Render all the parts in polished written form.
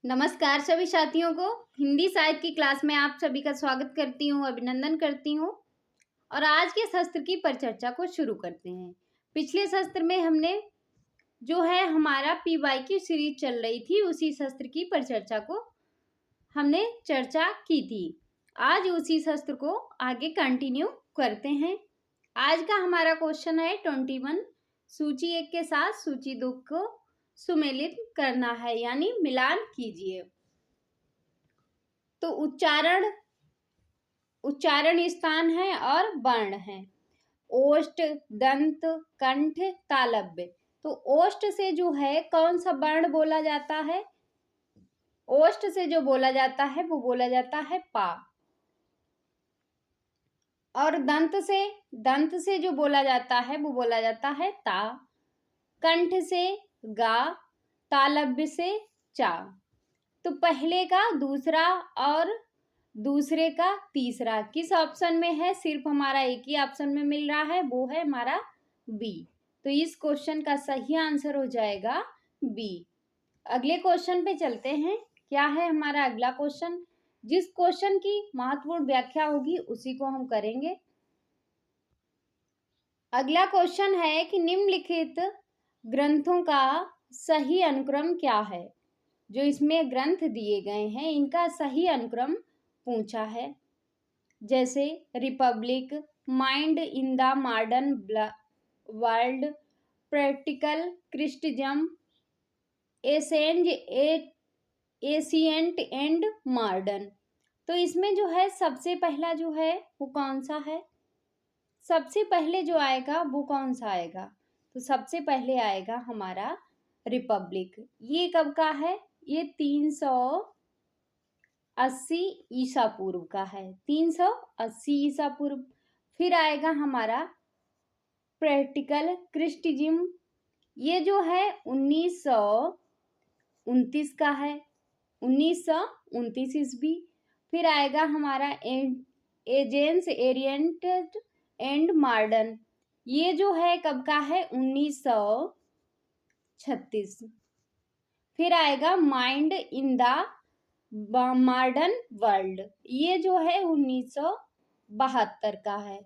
नमस्कार सभी साथियों को। हिंदी साहित्य की क्लास में आप सभी का स्वागत करती हूँ, अभिनंदन करती हूँ। और आज के शस्त्र की परिचर्चा को शुरू करते हैं। पिछले शस्त्र में हमने जो है हमारा पीवाई की सीरीज चल रही थी, उसी शस्त्र की परिचर्चा को हमने चर्चा की थी। आज उसी शस्त्र को आगे कंटिन्यू करते हैं। आज का हमारा क्वेश्चन है 21। सूची 1 के साथ सूची 2 को सुमेलित करना है, यानी मिलान कीजिए। तो उच्चारण स्थान है और वर्ण है। ओष्ठ, दंत, कंठ, तालव्य। तो ओष्ठ से जो है कौन सा वर्ण बोला जाता है? ओष्ठ से जो बोला जाता है वो बोला जाता है पा। और दंत से जो बोला जाता है वो बोला जाता है ता। कंठ से गा, तालव्य से चा। तो पहले का दूसरा और दूसरे का तीसरा किस ऑप्शन में है? सिर्फ हमारा एक ही ऑप्शन में मिल रहा है, वो है हमारा बी। तो इस क्वेश्चन का सही आंसर हो जाएगा बी। अगले क्वेश्चन पे चलते हैं। क्या है हमारा अगला क्वेश्चन? जिस क्वेश्चन की महत्वपूर्ण व्याख्या होगी उसी को हम करेंगे। अगला क्वेश्चन है कि निम्नलिखित ग्रंथों का सही अनुक्रम क्या है? जो इसमें ग्रंथ दिए गए हैं इनका सही अनुक्रम पूछा है। जैसे republic, mind in the modern world, practical criticism, ancient and modern. तो इसमें जो है सबसे पहला जो है वो कौन सा है? सबसे पहले जो आएगा वो कौन सा आएगा? तो सबसे पहले आएगा हमारा रिपब्लिक। ये कब का है? ये 380 ईसा पूर्व का है। 380 ईसा पूर्व। फिर आएगा हमारा प्रैक्टिकल क्रिस्टिज्म। ये जो है 1929 का है। 1929 ईस्वी। फिर आएगा हमारा एजेंस एरिएंटेड एंड मॉडर्न। ये जो है कब का है? 1936। फिर आएगा mind in the modern world. ये जो है 1972 का है।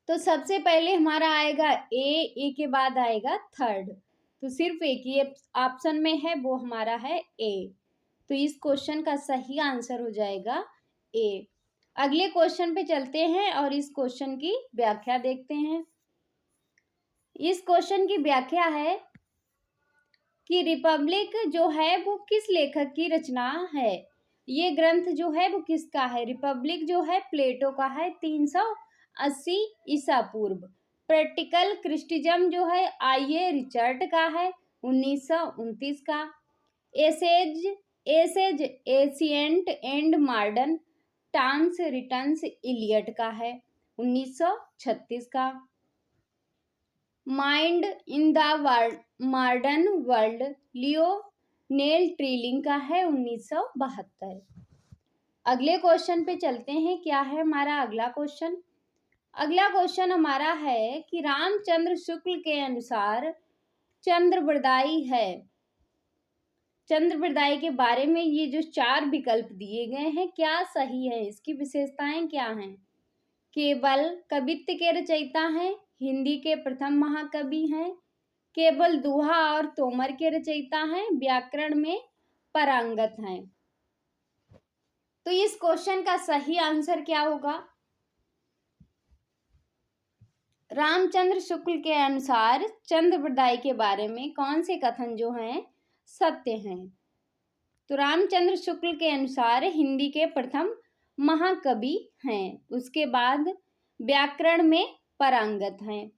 तो सबसे पहले हमारा आएगा ए के बाद आएगा थर्ड। तो सिर्फ एक ही ऑप्शन में है, वो हमारा है ए। तो इस क्वेश्चन का सही आंसर हो जाएगा ए। अगले क्वेश्चन पे चलते हैं और इस क्वेश्चन की व्याख्या देखते हैं। इस क्वेश्चन की व्याख्या है कि रिपब्लिक जो है वो किस लेखक की रचना है। ये ग्रंथ जो है वो किसका है? रिपब्लिक जो है प्लेटो का है, 380 ईसा पूर्व। प्रैक्टिकल क्रिस्टिज्म जो है आईए रिचर्ड का है, 1929 का। Essays ancient and modern, toms returns Eliot का है, 1936 का। Mind in the modern world, Lionel Trilling का है, 1972। अगले क्वेश्चन पे चलते हैं। क्या है हमारा अगला क्वेश्चन? अगला क्वेश्चन हमारा है कि रामचंद्र शुक्ल के अनुसार चंद्रवृदाई है। चंद्रवृदाई के बारे में ये जो 4 विकल्प दिए गए हैं क्या सही है? इसकी विशेषताएं क्या हैं? केवल कवित्व के रचयिता हैं, हिंदी के प्रथम महाकवि हैं, केवल दोहा और तोमर के रचयिता हैं, व्याकरण में पारंगत हैं। तो इस क्वेश्चन का सही आंसर क्या होगा? रामचंद्र शुक्ल के अनुसार चंद्रवृदाई के बारे में कौन से कथन जो हैं सत्य हैं? तो रामचंद्र शुक्ल के अनुसार हिंदी के प्रथम महाकवि हैं, उसके बाद व्याकरण में पारंगत हैं,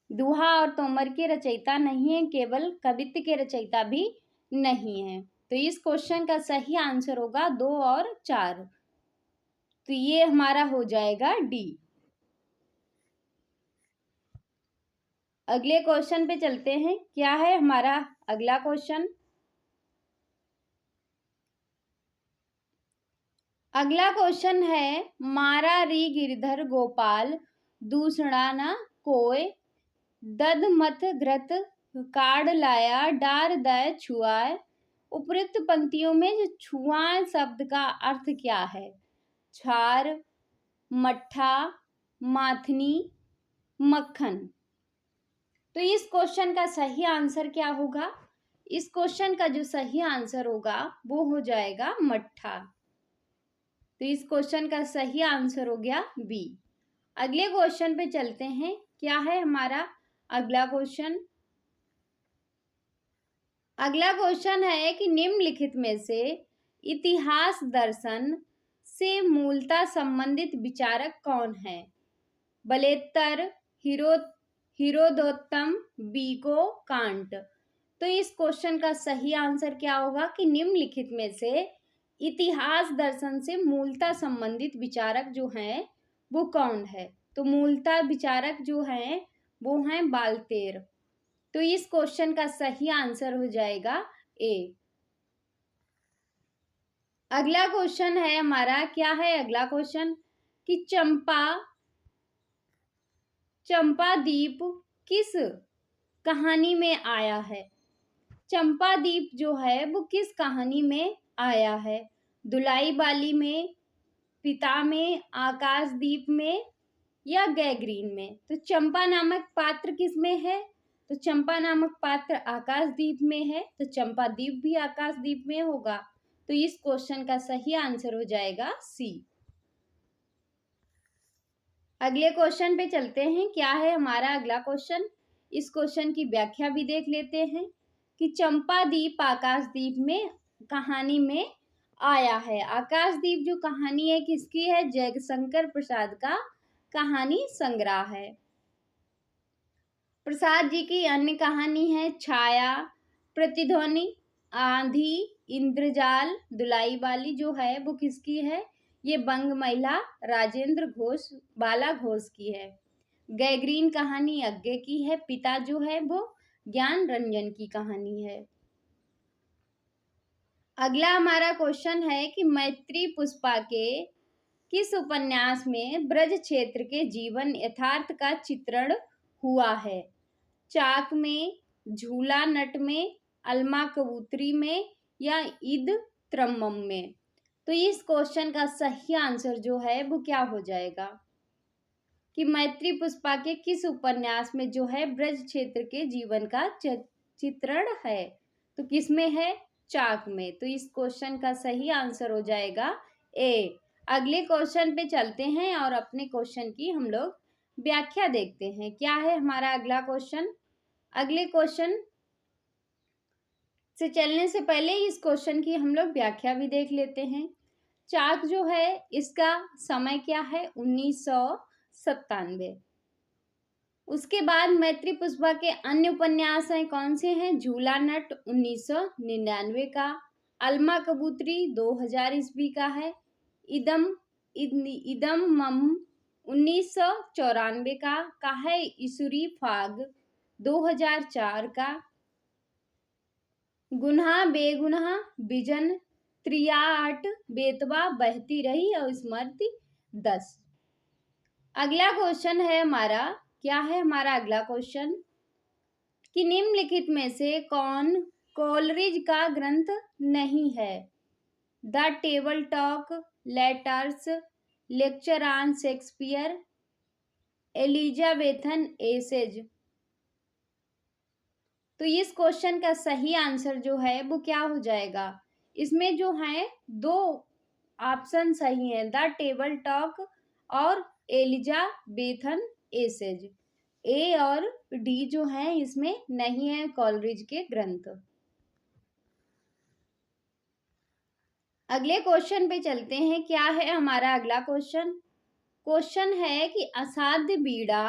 दोहा और तोमर के रचयिता नहीं है, केवल कवित्व के रचयिता भी नहीं है। तो इस क्वेश्चन का सही आंसर होगा 2 और 4। तो ये हमारा हो जाएगा डी। अगले क्वेश्चन पे चलते हैं। क्या है हमारा अगला क्वेश्चन? अगला क्वेश्चन है मारा री गिरधर गोपाल दूसरा ना कोय, दद मत घृत काढ़ लाया डार दय छुआय, उपयुक्त पंक्तियों में जो छुआ शब्द का अर्थ क्या है? छार, मट्ठा, माथनी, मक्खन। तो इस क्वेश्चन का सही आंसर क्या होगा? इस क्वेश्चन का जो सही आंसर होगा वो हो जाएगा मट्ठा। तो इस क्वेश्चन का सही आंसर हो गया बी। अगले क्वेश्चन पे चलते हैं। क्या है हमारा अगला क्वेश्चन? अगला क्वेश्चन है कि निम्नलिखित में से इतिहास दर्शन से मूलतः संबंधित विचारक कौन है? बलेत्तर, हिरोदोत्तम, बीको, कांट। तो इस क्वेश्चन का सही आंसर क्या होगा कि निम्नलिखित में से इतिहास दर्शन से मूलतः संबंधित विचारक जो हैं वो कौन है? तो मूलतः विचारक जो हैं वो हैं बाल्तेर। तो इस क्वेश्चन का सही आंसर हो जाएगा ए। अगला क्वेश्चन है हमारा, क्या है अगला क्वेश्चन कि चंपादीप किस कहानी में आया है? चंपादीप जो है वो किस कहानी में आया है? दुलाई बाली में, पिता में, आकाशदीप में या गैग्रीन में? तो चंपा नामक पात्र किस में है? तो चंपा नामक पात्र आकाशदीप में है, तो चंपादीप भी आकाशदीप में होगा। तो इस क्वेश्चन का सही आंसर हो जाएगा सी। अगले क्वेश्चन पे चलते हैं। क्या है हमारा अगला क्वेश्चन? इस क्वेश्चन की व्याख्या भी देख लेते हैं कि चंपादीप आकाशदीप में कहानी में आया है। आकाशदीप जो कहानी है किसकी है? जयशंकर प्रसाद का कहानी संग्रह है। प्रसाद जी की अन्य कहानी है छाया, प्रतिध्वनि, आंधी, इंद्रजाल, दुलाई बाली जो है वो किसकी है? ये बंग महिला राजेंद्र घोष, बाला घोष की है। गैग्रीन कहानी अज्ञे की है। पिता जो है वो ज्ञान रंजन की कहानी है। अगला हमारा क्वेश्चन है कि मैत्री पुष्पा के किस उपन्यास में ब्रज क्षेत्र के जीवन यथार्थ का चित्रण हुआ है? चाक में, झूला नट में, अलमा कबूतरी में या ईद त्रम्मम में? तो इस क्वेश्चन का सही आंसर जो है वो क्या हो जाएगा कि मैत्री पुष्पा के किस उपन्यास में जो है ब्रज क्षेत्र के जीवन का चित्रण है? तो किसमें है? चाक में। तो इस क्वेश्चन का सही आंसर हो जाएगा ए। अगले क्वेश्चन पे चलते हैं और अपने क्वेश्चन की हम लोग व्याख्या देखते हैं। क्या है हमारा अगला क्वेश्चन? अगले क्वेश्चन से चलने से पहले इस क्वेश्चन की हम लोग व्याख्या भी देख लेते हैं। चाक जो है इसका समय क्या है? 1997। उसके बाद मैत्री पुष्पा के अन्य उपन्यास हैं, कौन से हैं? झूला नट 1999 का, अलमा कबूतरी 2000 ईस्वी का है, इदम मम 1994 का है, इसुरी फाग 2004 का, गुन्हा बेगुनाह बिजन त्रियाट बेतवा बहती रही और स्मृति 10। अगला क्वेश्चन है हमारा, क्या है हमारा अगला क्वेश्चन कि निम्नलिखित में से कौन कोलरिज का ग्रंथ नहीं है? The table talk, letters, lecture on Shakespeare, Elizabethan essays. तो इस क्वेश्चन का सही आंसर जो है वो क्या हो जाएगा? इसमें जो है दो ऑप्शन सही है, द टेबल टॉक और एलिजाबेथन एसेज। ए और डी जो है इसमें नहीं है कोलरिज के ग्रंथ। अगले क्वेश्चन पे चलते हैं। क्या है हमारा अगला क्वेश्चन? क्वेश्चन है कि असाध्य बीड़ा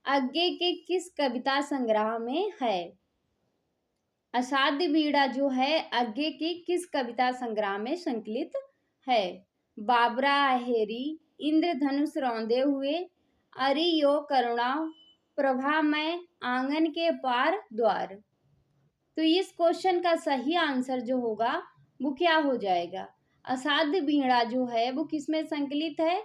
आगे के किस कविता संग्रह में है? असाध्य बीड़ा जो है आगे के किस कविता संग्रह में संकलित है? बाबरा अहेरी, इंद्रधनुष रौंदे हुए, अरियो करुणा, प्रभा में, आंगन के पार द्वार। तो इस क्वेश्चन का सही आंसर जो होगा वो क्या हो जाएगा? असाध्य बीड़ा जो है वो किसमें संकलित है?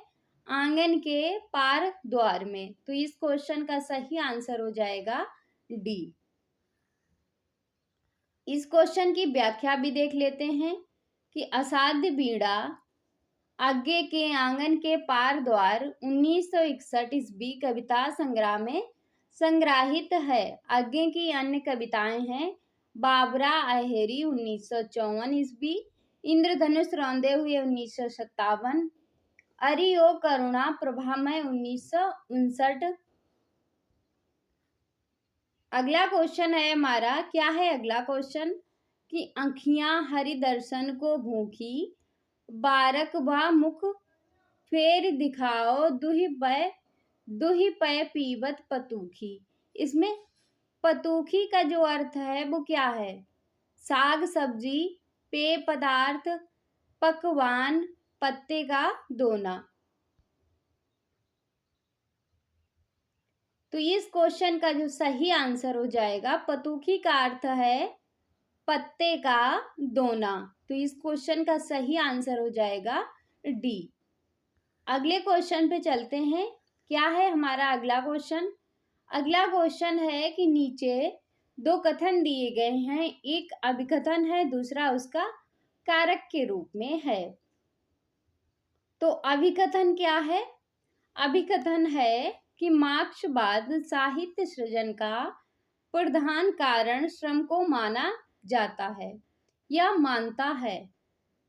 आंगन के पार द्वार में। तो इस क्वेश्चन का सही आंसर हो जाएगा डी। इस क्वेश्चन की व्याख्या भी देख लेते हैं कि असाध्य बीड़ा आगे के आंगन के पार द्वार 1961 ईस्वी कविता संग्रह में संग्रहित है। आगे की अन्य कविताएं हैं बाबरा अहेरी 1954 ईस्वी, इंद्रधनुष रौंदे हुए 1957, अरि ओ करुणा प्रभामय 1959। अगला क्वेश्चन है हमारा, क्या है अगला क्वेश्चन कि आँखियां हरि दर्शन को भूखी, बारक बा मुख फेर दिखाओ, दुहि पय पीबत पतूखी। इसमें पतूखी का जो अर्थ है वो क्या है? साग सब्जी, पेय पदार्थ, पकवान, पत्ते का दोना। तो इस क्वेश्चन का जो सही आंसर हो जाएगा, पतूखी का अर्थ है पत्ते का दोना। तो इस क्वेश्चन का सही आंसर हो जाएगा डी। अगले क्वेश्चन पे चलते हैं। क्या है हमारा अगला क्वेश्चन? अगला क्वेश्चन है कि नीचे दो कथन दिए गए हैं, एक अभिकथन है, दूसरा उसका कारक के रूप में है। तो अभिकथन क्या है? अभिकथन है कि मार्क्सवाद साहित्य सृजन का प्रधान कारण श्रम को माना जाता है या मानता है।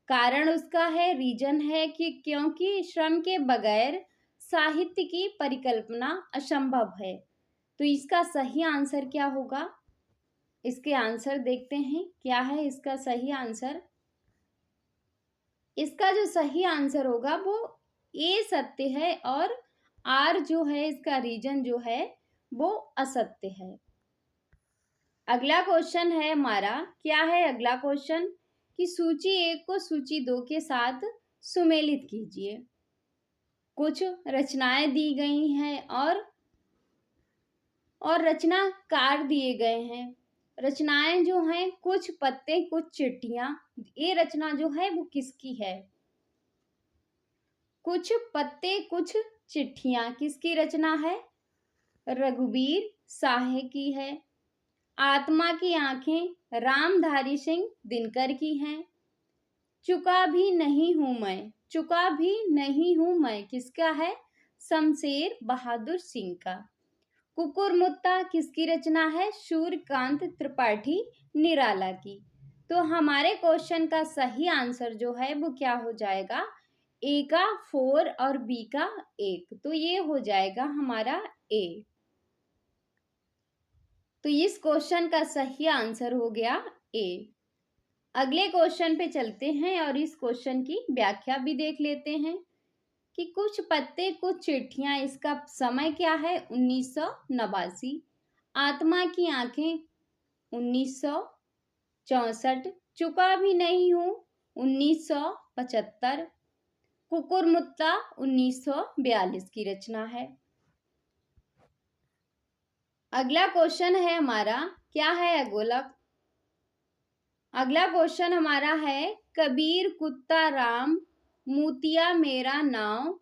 कारण उसका है, रीजन है कि क्योंकि श्रम के बगैर साहित्य की परिकल्पना असंभव है। तो इसका सही आंसर क्या होगा? इसके आंसर देखते हैं, क्या है इसका सही आंसर? इसका जो सही आंसर होगा वो ए सत्य है और आर जो है इसका रीजन जो है वो असत्य है। अगला क्वेश्चन है हमारा, क्या है अगला क्वेश्चन कि सूची 1 को सूची 2 के साथ सुमेलित कीजिए। कुछ रचनाएं दी गई हैं और रचनाकार दिए गए हैं। रचनाएं जो हैं कुछ पत्ते कुछ चिट्ठियां। ये रचना जो है वो किसकी है? कुछ पत्ते कुछ चिट्ठियां किसकी रचना है? रघुवीर साहे की है। आत्मा की आंखें रामधारी सिंह दिनकर की हैं। चुका भी नहीं हूं मैं किसका है? शमशेर बहादुर सिंह का। कुकुरमुत्ता किसकी रचना है? सूर्यकांत त्रिपाठी निराला की। तो हमारे क्वेश्चन का सही आंसर जो है वो क्या हो जाएगा? ए का 4 और बी का 1। तो ये हो जाएगा हमारा ए। तो इस क्वेश्चन का सही आंसर हो गया ए। अगले क्वेश्चन पे चलते हैं और इस क्वेश्चन की व्याख्या भी देख लेते हैं कि कुछ पत्ते कुछ चिट्ठियां, इसका समय क्या है? 1989। आत्मा की आंखें 1964। चुका भी नहीं हूं 1975। कुकुरमुत्ता 1942 की रचना है। अगला क्वेश्चन है हमारा, क्या है अगला क्वेश्चन हमारा है कबीर कुत्ता राम मोतिया मेरा नाव,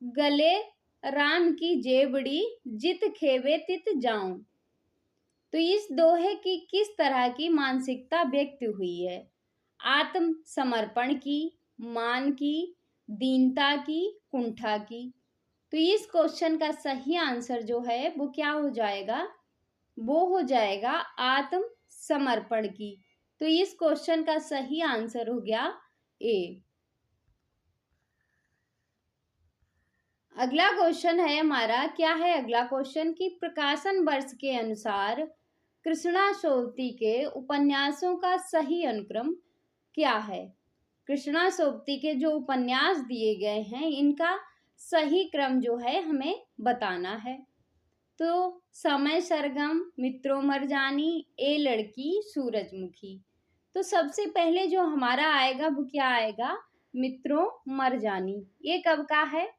गले राम की जेबड़ी जित खेवे तित जाऊं। तो इस दोहे की किस तरह की मानसिकता व्यक्त हुई है? आत्म समर्पण की, मान की, दीनता की, कुंठा की। तो इस क्वेश्चन का सही आंसर जो है वो क्या हो जाएगा? वो हो जाएगा आत्म समर्पण की। तो इस क्वेश्चन का सही आंसर हो गया ए। अगला क्वेश्चन है हमारा, क्या है अगला क्वेश्चन कि प्रकाशन वर्ष के अनुसार कृष्णा सोबती के उपन्यासों का सही अनुक्रम क्या है? कृष्णा सोबती के जो उपन्यास दिए गए हैं इनका सही क्रम जो है हमें बताना है। तो समय सरगम, मित्रों मरजानी, ए लड़की, सूरजमुखी। तो सबसे पहले जो हमारा आएगा वो क्या आएगा? मित्रों मरजानी। ये कब का है?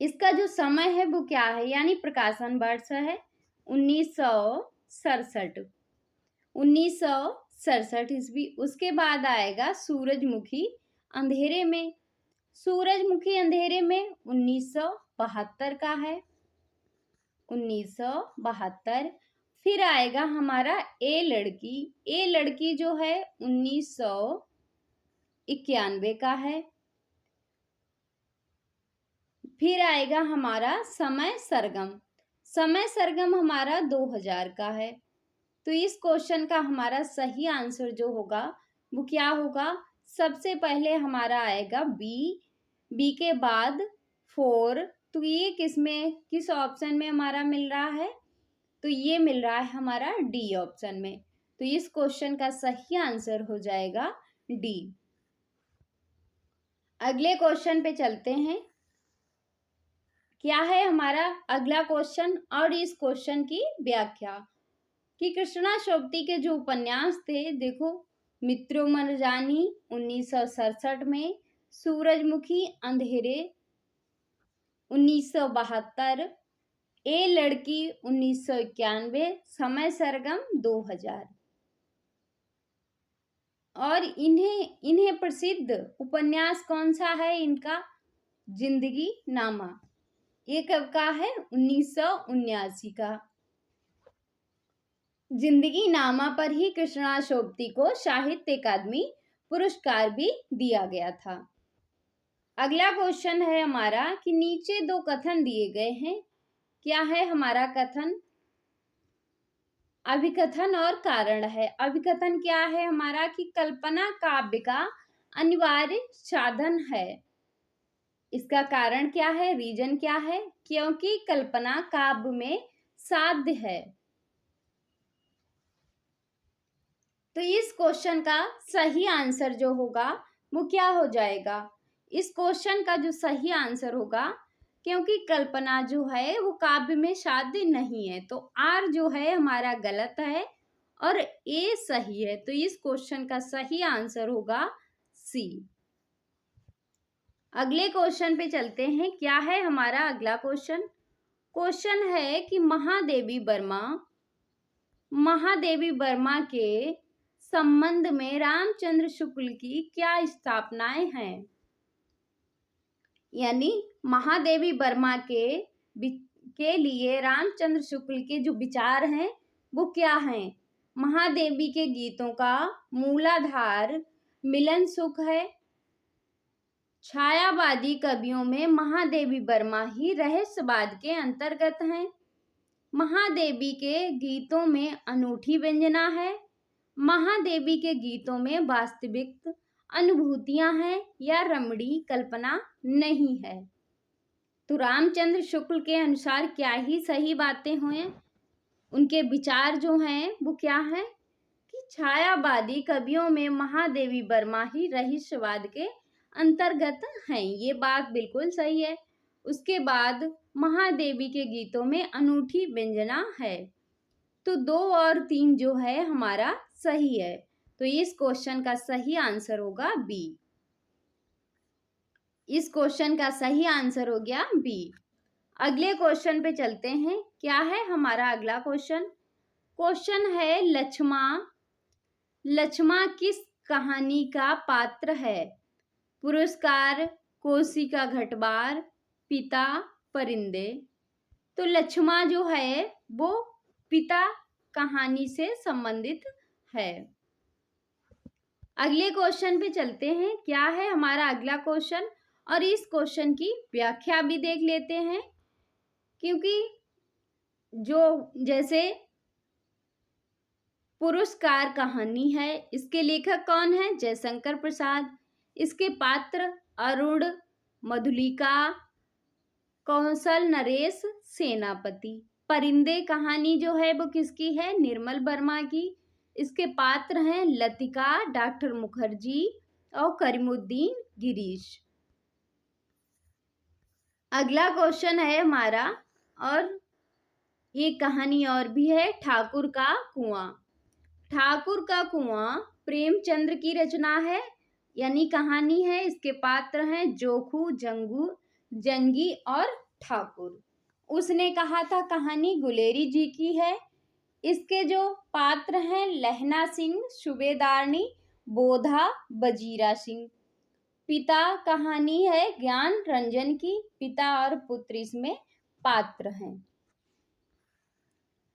इसका जो समय है वो क्या है, यानी प्रकाशन वर्ष है 1967। 1967 ईस्वी। उसके बाद आएगा सूरजमुखी अंधेरे में। सूरजमुखी अंधेरे में 1972 का है। 1972। फिर आएगा हमारा ए लड़की। ए लड़की जो है 1991 का है। फिर आएगा हमारा समय सरगम। समय सरगम हमारा 2000 का है। तो इस क्वेश्चन का हमारा सही आंसर जो होगा वो क्या होगा? सबसे पहले हमारा आएगा बी, बी के बाद 4। तो ये किस ऑप्शन में हमारा मिल रहा है? तो ये मिल रहा है हमारा डी ऑप्शन में। तो इस क्वेश्चन का सही आंसर हो जाएगा डी। अगले क्वेश्चन पे चलते हैं। क्या है हमारा अगला क्वेश्चन और इस क्वेश्चन की व्याख्या कि कृष्णा शोभती के जो उपन्यास थे, देखो, मित्रों मरजानी 1967 में, सूरजमुखी अंधेरे 1972, ए लड़की 1991, समय सरगम 2000। और इन्हें प्रसिद्ध उपन्यास कौन सा है इनका? जिंदगी नामा। ये कब का है? 1979 का। जिंदगी नामा पर ही कृष्णा शोभती को साहित्य अकादमी पुरस्कार भी दिया गया था। अगला क्वेश्चन है हमारा कि नीचे दो कथन दिए गए हैं। क्या है हमारा कथन? अभिकथन और कारण है। अभिकथन क्या है हमारा कि कल्पना काव्य का अनिवार्य साधन है। इसका कारण क्या है? रीजन क्या है? क्योंकि कल्पना काव्य में साध्य है। तो इस क्वेश्चन का सही आंसर जो होगा वो क्या हो जाएगा? इस क्वेश्चन का जो सही आंसर होगा, क्योंकि कल्पना जो है वो काव्य में साध्य नहीं है, तो आर जो है हमारा गलत है और ए सही है। तो इस क्वेश्चन का सही आंसर होगा सी। अगले क्वेश्चन पे चलते हैं। क्या है हमारा अगला क्वेश्चन? क्वेश्चन है कि महादेवी वर्मा के संबंध में रामचंद्र शुक्ल की क्या स्थापनाएं हैं? यानी महादेवी वर्मा के लिए रामचंद्र शुक्ल के जो विचार हैं वो क्या हैं? महादेवी के गीतों का मूलाधार मिलन सुख है। छायावादी कवियों में महादेवी वर्मा ही रहस्यवाद के अंतर्गत हैं। महादेवी के गीतों में अनूठी व्यंजना है। महादेवी के गीतों में वास्तविक अनुभूतियां हैं या रमणीय कल्पना नहीं है। तो रामचंद्र शुक्ल के अनुसार क्या ही सही बातें हुए? उनके विचार जो हैं वो क्या है कि छायावादी कवियों में महादेवी वर्मा ही रहस्यवाद के अंतर्गत हैं। ये बात बिल्कुल सही है। उसके बाद महादेवी के गीतों में अनूठी व्यंजना है। तो 2 और 3 जो है हमारा सही है। तो इस क्वेश्चन का सही आंसर होगा बी। इस क्वेश्चन का सही आंसर हो गया बी। अगले क्वेश्चन पे चलते हैं। क्या है हमारा अगला क्वेश्चन? क्वेश्चन है लक्ष्मा किस कहानी का पात्र है? पुरस्कार, कोशिका घटबार, पिता, परिंदे। तो लक्ष्मा जो है वो पिता कहानी से संबंधित है। अगले क्वेश्चन पे चलते हैं। क्या है हमारा अगला क्वेश्चन और इस क्वेश्चन की व्याख्या भी देख लेते हैं, क्योंकि जो जैसे पुरस्कार कहानी है, इसके लेखक कौन है? जयशंकर प्रसाद। इसके पात्र अरुण, मधुलिका, कौशल नरेश, सेनापति। परिंदे कहानी जो है वो किसकी है? निर्मल वर्मा की। इसके पात्र हैं लतिका, डॉक्टर मुखर्जी और करीमुद्दीन गिरीश। अगला क्वेश्चन है हमारा, और ये कहानी और भी है, ठाकुर का कुआं। ठाकुर का कुआं प्रेमचंद्र की रचना है, यानी कहानी है। इसके पात्र हैं जोखू, जंगी और ठाकुर। उसने कहा था कहानी गुलेरी जी की है। इसके जो पात्र हैं लहना सिंह, सूबेदारनी, बोधा, बजीरा सिंह। पिता कहानी है ज्ञान रंजन की। पिता और पुत्र इसमें पात्र हैं।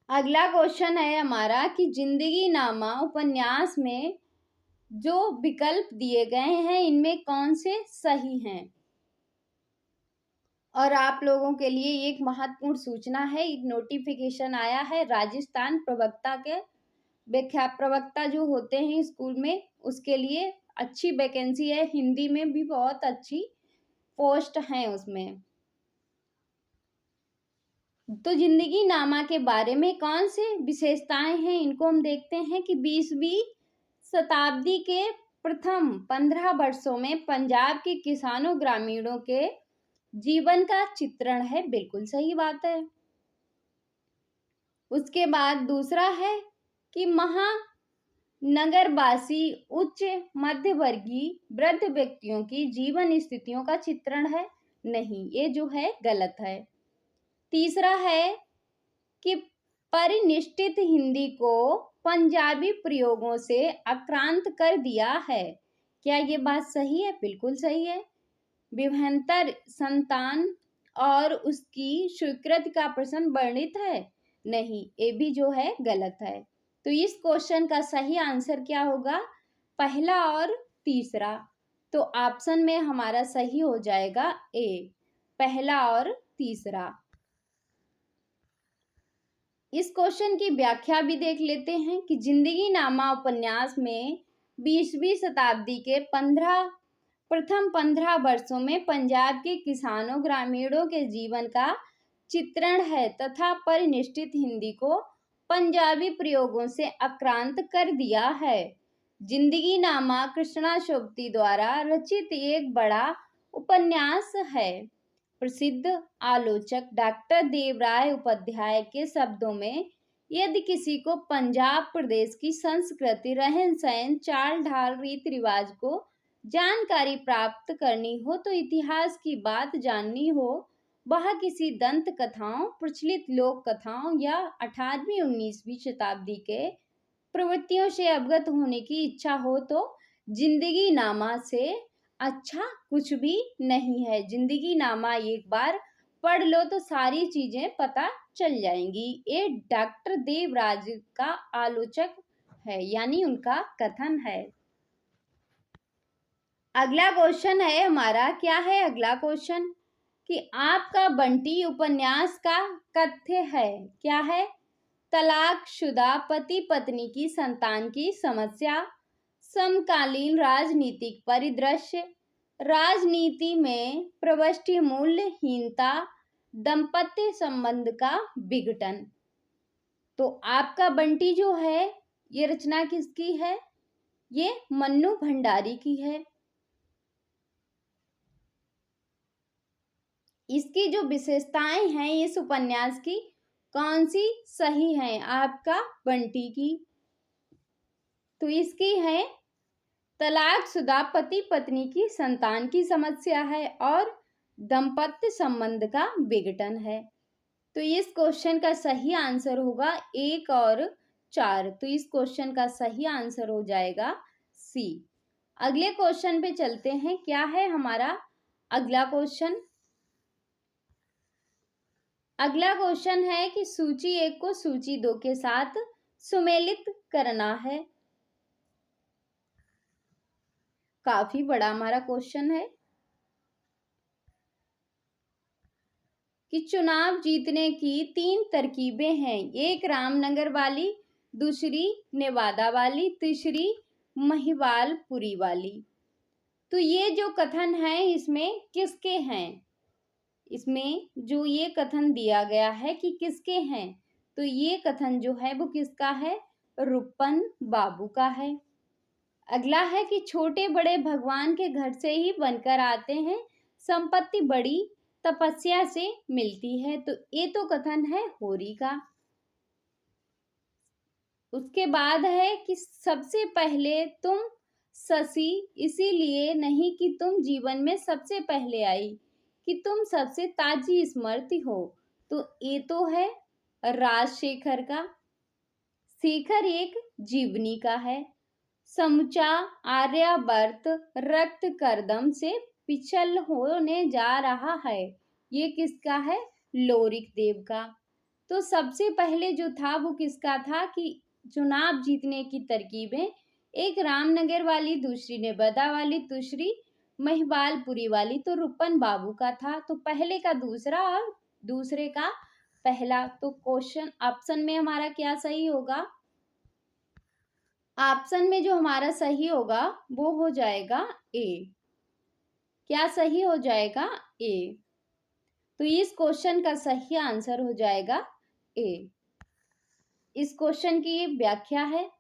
अगला क्वेश्चन है हमारा कि जिंदगी नामा उपन्यास में जो विकल्प दिए गए हैं इनमें कौन से सही हैं। और आप लोगों के लिए एक महत्वपूर्ण सूचना है, एक नोटिफिकेशन आया है राजस्थान प्रवक्ता के व्याख्या प्रवक्ता जो होते हैं स्कूल में, उसके लिए अच्छी वैकेंसी है, हिंदी में भी बहुत अच्छी पोस्ट हैं उसमें। तो जिंदगी नामा के बारे में कौन से विशेषताएं हैं इनको हम देखते हैं कि 20वीं शताब्दी के प्रथम 15 वर्षों में पंजाब के किसानों ग्रामीणों के जीवन का चित्रण है, बिल्कुल सही बात है। उसके बाद दूसरा है कि महानगरवासी उच्च मध्यवर्गीय वृद्ध व्यक्तियों की जीवन स्थितियों का चित्रण है, नहीं, ये जो है गलत है। तीसरा है कि परिनिष्ठित हिंदी को पंजाबी प्रयोगों से आक्रांत कर दिया है, क्या ये बात सही है? बिल्कुल सही है। विभंतर संतान और उसकी स्वीकृति का प्रश्न वर्णित है, नहीं, ये भी जो है गलत है। तो इस क्वेश्चन का सही आंसर क्या होगा? पहला और तीसरा। तो ऑप्शन में हमारा सही हो जाएगा ए, पहला और तीसरा। इस क्वेश्चन की व्याख्या भी देख लेते हैं कि जिंदगी नामा उपन्यास में 20वीं शताब्दी के प्रथम 15 वर्षों में पंजाब के किसानों ग्रामीणों के जीवन का चित्रण है तथा परिनिष्ठित हिंदी को पंजाबी प्रयोगों से आक्रांत कर दिया है। जिंदगी नामा कृष्णा शोभती द्वारा रचित एक बड़ा उपन्यास है। प्रसिद्ध आलोचक डॉक्टर देवराय उपाध्याय के शब्दों में, यदि किसी को पंजाब प्रदेश की संस्कृति, रहन सहन, चाल ढाल, रीति रिवाज को जानकारी प्राप्त करनी हो तो इतिहास की बात जाननी हो, वह किसी दंत कथाओं, प्रचलित लोक कथाओं या 18वीं 19वीं शताब्दी के प्रवृत्तियों से अवगत होने की इच्छा हो तो जिंदगी नामा से अच्छा कुछ भी नहीं है। जिंदगी नामा एक बार पढ़ लो तो सारी चीजें पता चल जाएंगी। ये डॉक्टर देवराज का आलोचक है, यानी उनका कथन है। अगला क्वेश्चन है हमारा, क्या है अगला क्वेश्चन कि आपका बंटी उपन्यास का कथ्य है, क्या है? तलाकशुदा पति पत्नी की संतान की समस्या, समकालीन राजनीतिक परिदृश्य, राजनीति में प्रविष्टि मूल्यहीनता, दाम्पत्य संबंध का विघटन। तो आपका बंटी जो है ये रचना किसकी है? ये मन्नू भंडारी की है। इसकी जो विशेषताएं हैं इस उपन्यास की, कौन सी सही है? आपका बंटी की। तो इसकी है तलाकशुदा पति पत्नी की संतान की समस्या है और दाम्पत्य संबंध का विघटन है। तो इस क्वेश्चन का सही आंसर होगा 1 और 4। तो इस क्वेश्चन का सही आंसर हो जाएगा सी। अगले क्वेश्चन पे चलते हैं, क्या है हमारा अगला क्वेश्चन? अगला क्वेश्चन है कि सूची 1 को सूची 2 के साथ सुमेलित करना है। काफी बड़ा हमारा क्वेश्चन है कि चुनाव जीतने की 3 तरकीबें हैं, एक रामनगर वाली, दूसरी नेवादा वाली, तीसरी महिवालपुरी वाली। तो ये जो कथन है इसमें किसके हैं? इसमें जो ये कथन दिया गया है कि किसके हैं, तो ये कथन जो है वो किसका है? रुपन बाबू का है। अगला है कि छोटे बड़े भगवान के घर से ही बनकर आते हैं, संपत्ति बड़ी तपस्या से मिलती है। तो ये तो कथन है होरी का। उसके बाद है कि सबसे पहले तुम शशि इसीलिए नहीं कि तुम जीवन में सबसे पहले आई, कि तुम सबसे ताजी स्मृति हो। तो ये तो है राजशेखर का। शेखर एक जीवनी का है। समूचा आर्यावर्त रक्त करदम से पिछल होने जा रहा है, ये किसका है? लोरिक देव का। तो सबसे पहले जो था वो किसका था कि चुनाव जीतने की तरकीबें, एक रामनगर वाली, दूसरी नेबदा वाली, दूसरी महिवालपुरी वाली, तो रुपन बाबू का था। तो पहले का दूसरा और दूसरे का पहला। तो क्वेश्चन ऑप्शन में हमारा क्या सही होगा? ऑप्शन में जो हमारा सही होगा वो हो जाएगा ए। क्या सही हो जाएगा? ए। तो इस क्वेश्चन का सही आंसर हो जाएगा ए। इस क्वेश्चन की ये व्याख्या है।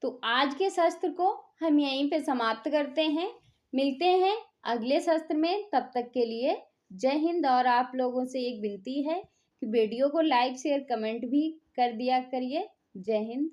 तो आज के शस्त्र को हम यहीं पे समाप्त करते हैं। मिलते हैं अगले शस्त्र में, तब तक के लिए जय हिंद। और आप लोगों से एक विनती है कि वीडियो को लाइक शेयर कमेंट भी कर दिया करिए। जय हिंद।